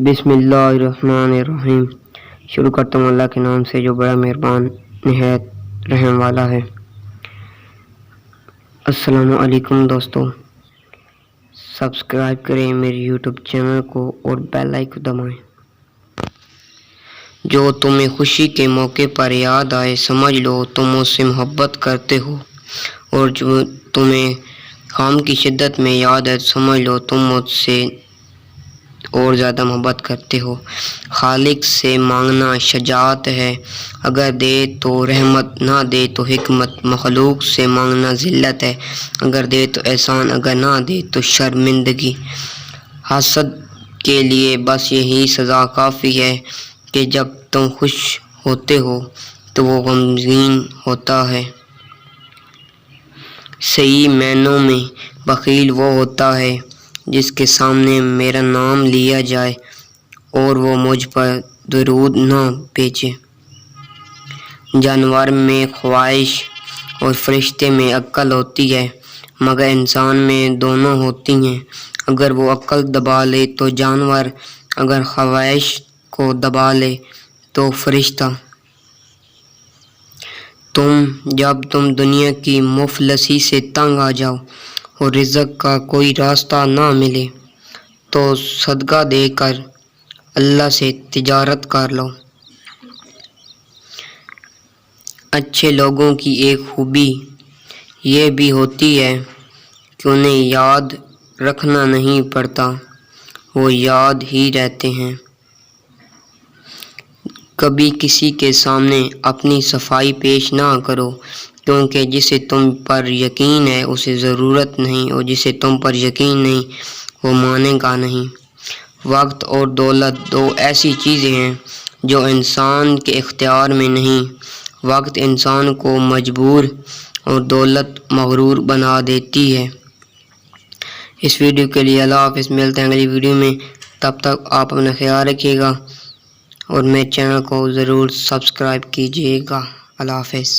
بسم اللہ الرحمن الرحیم۔ شروع کرتا ہوں اللہ کے نام سے جو بڑا مہربان نہایت رحم والا ہے۔ السلام علیکم دوستو، سبسکرائب کریں میرے یوٹیوب چینل کو اور بیل آئیکن دبائیں۔ جو تمہیں خوشی کے موقع پر یاد آئے سمجھ لو تم اس سے محبت کرتے ہو، اور جو تمہیں غم کی شدت میں یاد آئے سمجھ لو تم مجھ سے اور زیادہ محبت کرتے ہو۔ خالق سے مانگنا شجاعت ہے، اگر دے تو رحمت، نہ دے تو حکمت۔ مخلوق سے مانگنا ذلت ہے، اگر دے تو احسان، اگر نہ دے تو شرمندگی۔ حسد کے لیے بس یہی سزا کافی ہے کہ جب تم خوش ہوتے ہو تو وہ غمگین ہوتا ہے۔ صحیح معنوں میں بخیل وہ ہوتا ہے جس کے سامنے میرا نام لیا جائے اور وہ مجھ پر درود نہ بھیجے۔ جانور میں خواہش اور فرشتے میں عقل ہوتی ہے، مگر انسان میں دونوں ہوتی ہیں۔ اگر وہ عقل دبا لے تو جانور، اگر خواہش کو دبا لے تو فرشتہ۔ جب تم دنیا کی مفلسی سے تنگ آ جاؤ اور رزق کا کوئی راستہ نہ ملے تو صدقہ دے کر اللہ سے تجارت کر لو۔ اچھے لوگوں کی ایک خوبی یہ بھی ہوتی ہے کہ انہیں یاد رکھنا نہیں پڑتا، وہ یاد ہی رہتے ہیں۔ کبھی کسی کے سامنے اپنی صفائی پیش نہ کرو، کیونکہ جسے تم پر یقین ہے اسے ضرورت نہیں، اور جسے تم پر یقین نہیں وہ مانے گا نہیں۔ وقت اور دولت دو ایسی چیزیں ہیں جو انسان کے اختیار میں نہیں۔ وقت انسان کو مجبور اور دولت مغرور بنا دیتی ہے۔ اس ویڈیو کے لیے اللہ حافظ، ملتے ہیں اگلی ویڈیو میں، تب تک آپ اپنا خیال رکھیے گا اور میرے چینل کو ضرور سبسکرائب کیجیے گا۔ اللہ حافظ۔